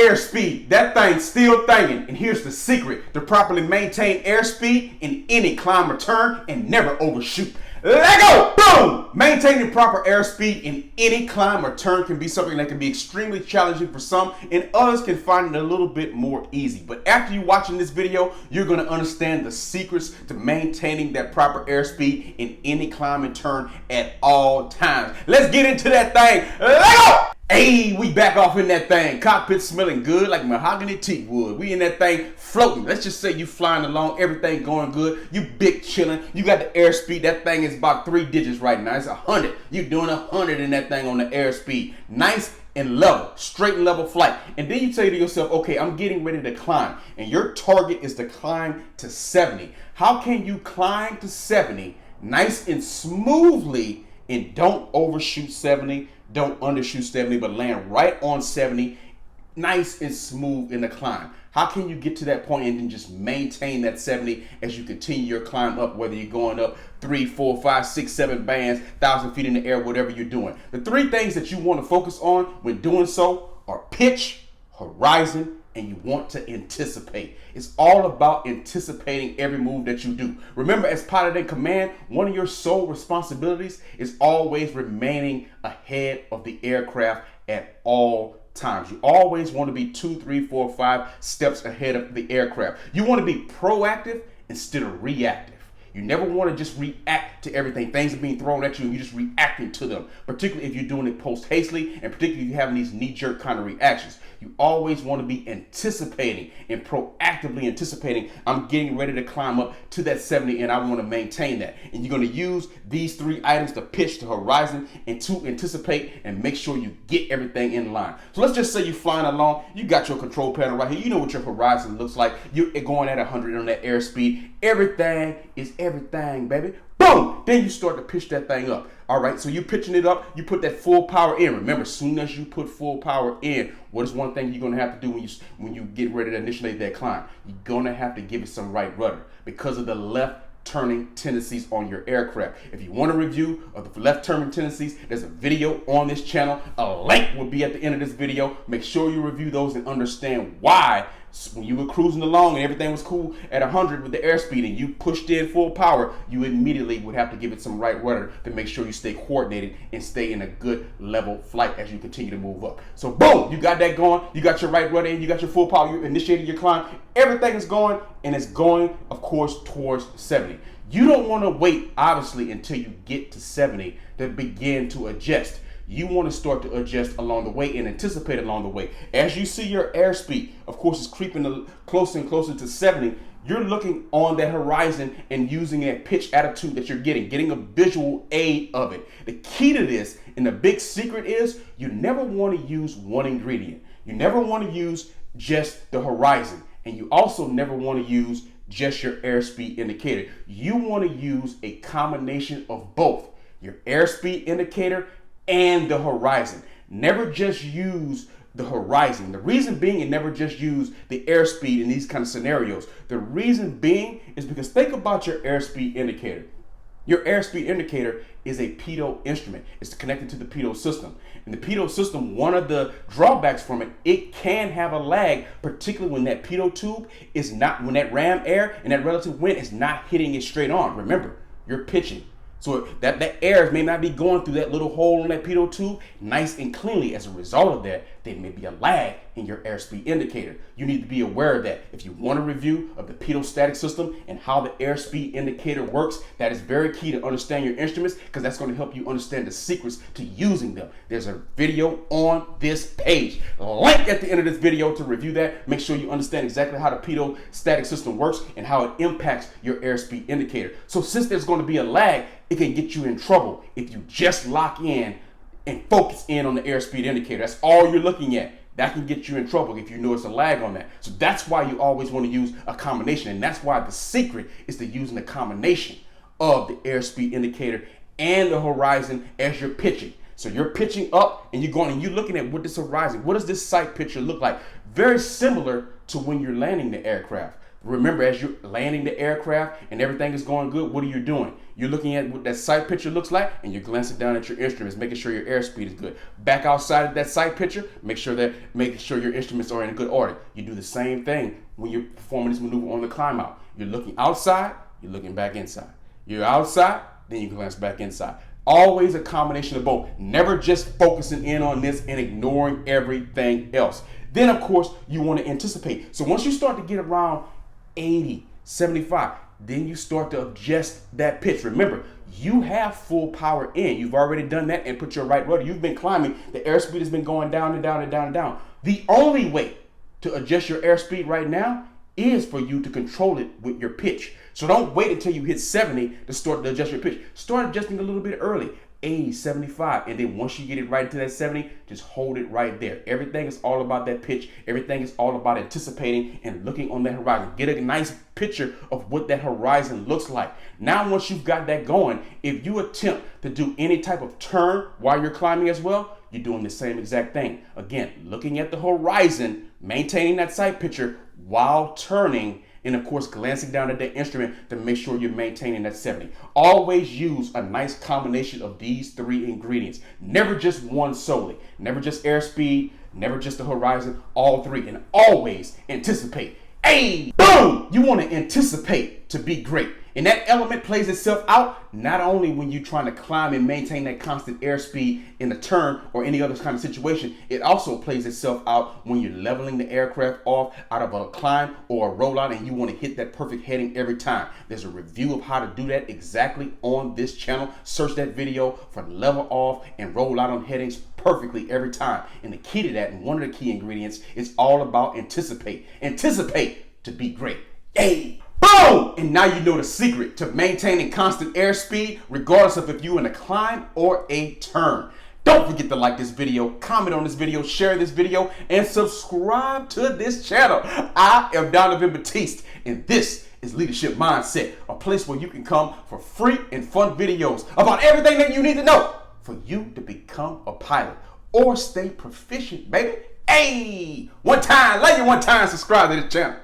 AIRSPEED, that thing's still thinking. And here's the secret to properly maintain airspeed in any climb or turn and never overshoot. Let go! Boom! Maintaining proper airspeed in any climb or turn can be something that can be extremely challenging for some, and others can find it a little bit more easy. But after you watching this video, you're going to understand the secrets to maintaining that proper airspeed in any climb and turn at all times. Let's get into that thing. Let go! Hey, we back off in that thing. Cockpit smelling good like mahogany teak wood. We in that thing floating. Let's just say you flying along, everything going good. You big chilling. You got the airspeed. That thing is about 3 digits right now. It's 100. You doing 100 in that thing on the airspeed. Nice and level, straight and level flight. And then you say to yourself, okay, I'm getting ready to climb. And your target is to climb to 70. How can you climb to 70 nice and smoothly and don't overshoot 70? Don't undershoot 70, but land right on 70, nice and smooth in the climb. How can you get to that point and then just maintain that 70 as you continue your climb up, whether you're going up 3, 4, 5, 6, 7 bands, 1,000 feet in the air, whatever you're doing. The 3 things that you want to focus on when doing so are pitch, horizon, and you want to anticipate. It's all about anticipating every move that you do. Remember, as pilot in command, one of your sole responsibilities is always remaining ahead of the aircraft at all times. You always want to be 2, 3, 4, 5 steps ahead of the aircraft. You want to be proactive instead of reactive. You never want to just react to everything. Things are being thrown at you and you're just reacting to them, particularly if you're doing it post-hastily and particularly if you're having these knee-jerk kind of reactions. You always want to be anticipating and proactively anticipating, I'm getting ready to climb up to that 70 and I want to maintain that. And you're going to use these 3 items to pitch, to horizon, and to anticipate and make sure you get everything in line. So let's just say you're flying along, you got your control panel right here, you know what your horizon looks like, you're going at 100 on that airspeed, everything is everything, baby. Boom! Then you start to pitch that thing up. All right, so you're pitching it up, you put that full power in. Remember, as soon as you put full power in, what is one thing you're gonna have to do when you get ready to initiate that climb? You're gonna have to give it some right rudder because of the left turning tendencies on your aircraft. If you want a review of the left turning tendencies, there's a video on this channel. A link will be at the end of this video. Make sure you review those and understand why when you were cruising along and everything was cool at 100 with the airspeed and you pushed in full power, you immediately would have to give it some right rudder to make sure you stay coordinated and stay in a good level flight as you continue to move up. So boom, you got that going, you got your right rudder in, you got your full power, you initiated your climb, everything is going, and it's going, of course, towards 70. You don't want to wait, obviously, until you get to 70 to begin to adjust. You want to start to adjust along the way and anticipate along the way. As you see your airspeed, of course, is creeping closer and closer to 70, you're looking on that horizon and using that pitch attitude that you're getting a visual aid of it. The key to this and the big secret is you never want to use one ingredient. You never want to use just the horizon. And you also never want to use just your airspeed indicator. You want to use a combination of both, your airspeed indicator and the horizon. Never just use the horizon. The reason being, and never just use the airspeed in these kind of scenarios. The reason being is because think about your airspeed indicator. Your airspeed indicator is a pitot instrument. It's connected to the pitot system. And the pitot system, one of the drawbacks from it, it can have a lag, particularly when that pitot tube is not, when that ram air and that relative wind is not hitting it straight on. Remember, you're pitching. So that air may not be going through that little hole in that pitot tube nice and cleanly. As a result of that, there may be a lag in your airspeed indicator. You need to be aware of that. If you want a review of the pitot static system and how the airspeed indicator works, that is very key to understand your instruments because that's going to help you understand the secrets to using them. There's a video on this page. Link at the end of this video to review that. Make sure you understand exactly how the pitot static system works and how it impacts your airspeed indicator. So since there's going to be a lag, it can get you in trouble if you just lock in and focus in on the airspeed indicator. That's all you're looking at. That can get you in trouble if you notice a lag on that. So that's why you always want to use a combination. And that's why the secret is to using a combination of the airspeed indicator and the horizon as you're pitching. So you're pitching up and you're going and you're looking at what this horizon, what does this sight picture look like? Very similar to when you're landing the aircraft. Remember, as you're landing the aircraft and everything is going good, what are you doing? You're looking at what that sight picture looks like, and you're glancing down at your instruments, making sure your airspeed is good. Back outside of that sight picture, making sure your instruments are in a good order. You do the same thing when you're performing this maneuver on the climb out. You're looking outside, you're looking back inside. You're outside, then you glance back inside. Always a combination of both. Never just focusing in on this and ignoring everything else. Then, of course, you want to anticipate. So once you start to get around 80, 75, then you start to adjust that pitch. Remember, you have full power in. You've already done that and put your right rudder. You've been climbing. The airspeed has been going down and down and down and down. The only way to adjust your airspeed right now is for you to control it with your pitch. So don't wait until you hit 70 to start to adjust your pitch. Start adjusting a little bit early. 80, 75, and then once you get it right into that 70, just hold it right there. Everything is all about that pitch. Everything is all about anticipating and looking on that horizon. Get a nice picture of what that horizon looks like. Now, once you've got that going, if you attempt to do any type of turn while you're climbing as well, you're doing the same exact thing. Again, looking at the horizon, maintaining that sight picture while turning, and of course, glancing down at the instrument to make sure you're maintaining that 70. Always use a nice combination of these three ingredients. Never just one solely. Never just airspeed, never just the horizon, all three. And always anticipate. Hey, boom! You want to anticipate to be great. And that element plays itself out not only when you're trying to climb and maintain that constant airspeed in a turn or any other kind of situation, it also plays itself out when you're leveling the aircraft off out of a climb or a rollout and you want to hit that perfect heading every time. There's a review of how to do that exactly on this channel. Search that video for level off and roll out on headings perfectly every time. And the key to that, and one of the key ingredients, is all about anticipate. Anticipate to be great. Hey! Boom! And now you know the secret to maintaining constant airspeed, regardless of if you're in a climb or a turn. Don't forget to like this video, comment on this video, share this video, and subscribe to this channel. I am Donovan Batiste, and this is Leadership Mindset, a place where you can come for free and fun videos about everything that you need to know for you to become a pilot or stay proficient, baby. Hey! One time, like it one time, subscribe to this channel.